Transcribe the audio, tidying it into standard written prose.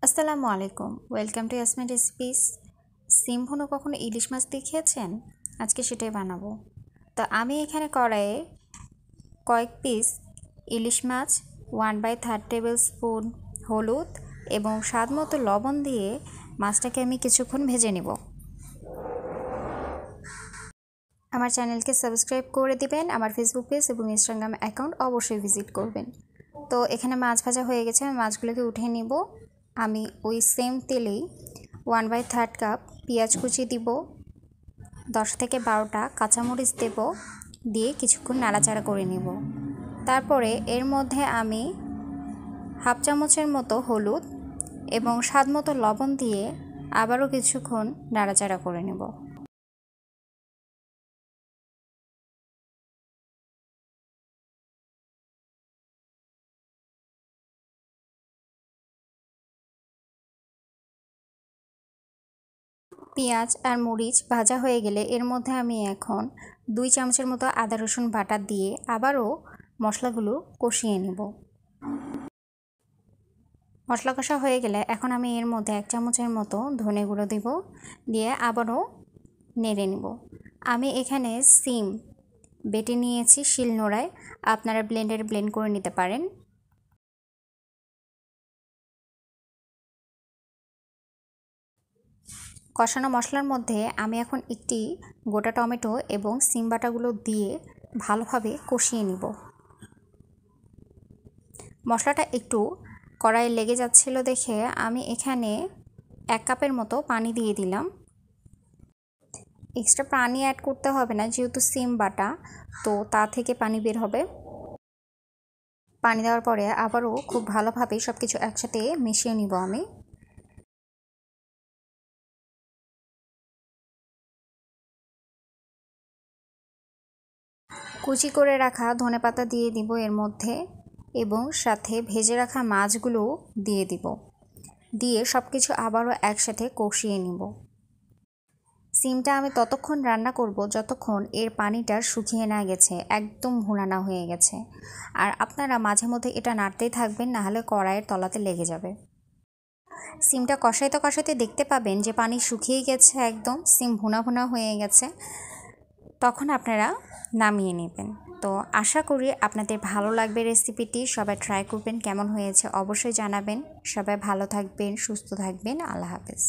আসসালামু আলাইকুম, welcome to Yasmin recipes. সিম ভুনো কখনো ইলিশ মাছ দিয়ে খেয়েছেন? আজকে সেটাই বানাবো। তো আমি এখানে কড়াইয়ে কয়েক পিস ইলিশ মাছ, 1/3 টেবিল স্পুন হলুদ এবং স্বাদ মতো লবণ দিয়ে মাছটাকে আমি কিছুক্ষণ ভেজে নিব। আমার চ্যানেলকে সাবস্ক্রাইব করে দিবেন, আমার ফেসবুক পেজ এবং ইনস্টাগ্রাম অ্যাকাউন্ট অবশ্যই ভিজিট করবেন। তো এখানে মাছ ভাজা হয়ে গেছে, আমি মাছগুলোকে উঠিয়ে নিব। আমি ওই সেম তেলেই 1/3 কাপ পেঁয়াজ কুচি দিব, 10 থেকে 12টা কাঁচামরিচ দেব, দিয়ে কিছুক্ষণ নাড়াচাড়া করে নিব। তারপরে এর মধ্যে আমি হাফ চামচের মতো হলুদ এবং স্বাদ মতো লবণ দিয়ে আবারও কিছুক্ষণ নাড়াচাড়া করে নেব। পেঁয়াজ আর মরিচ ভাজা হয়ে গেলে এর মধ্যে আমি এখন 2 চামচের মতো আদা রসুন বাটা দিয়ে আবারও মশলাগুলো কষিয়ে নেব। মশলা কষা হয়ে গেলে এখন আমি এর মধ্যে 1 চামচের মতো ধনে গুঁড়ো দেব, দিয়ে আবারও নেড়ে নেব। আমি এখানে সিম বেটে নিয়েছি শিলনোড়ায়, আপনারা ব্লেন্ডারে ব্লেন্ড করে নিতে পারেন। কষানো মশলার মধ্যে আমি এখন একটি গোটা টমেটো এবং সিম বাটাগুলো দিয়ে ভালোভাবে কষিয়ে নিব। মশলাটা একটু কড়াইয়ে লেগে যাচ্ছিল দেখে আমি এখানে 1 কাপের মতো পানি দিয়ে দিলাম। এক্সট্রা পানি অ্যাড করতে হবে না, যেহেতু সিম বাটা, তো তা থেকে পানি বের হবে। পানি দেওয়ার পরে আবারও খুব ভালোভাবে সব কিছু একসাথে মিশিয়ে নিব আমি। কুচি করে রাখা ধনেপাতা দিয়ে দিব এর মধ্যে এবং সাথে ভেজে রাখা মাছগুলো দিয়ে দিব, দিয়ে সব কিছু আবারও একসাথে কষিয়ে নিব। সিমটা আমি ততক্ষণ রান্না করব যতক্ষণ এর পানিটা শুকিয়ে না গেছে, একদম ভুনা না হয়ে গেছে। আর আপনারা মাঝে মধ্যে এটা নাড়তেই থাকবেন, নাহলে কড়াইয়ের তলাতে লেগে যাবে। সিমটা কষাইতে কষাইতে দেখতে পাবেন যে পানি শুকিয়ে গেছে, একদম সিম ভুনা ভুনা হয়ে গেছে, তখন আপনারা নামিয়ে নেবেন। তো আশা করি আপনাদের ভালো লাগবে রেসিপিটি, সবাই ট্রাই করবেন, কেমন হয়েছে অবশ্যই জানাবেন। সবাই ভালো থাকবেন, সুস্থ থাকবেন, আল্লাহ হাফেজ।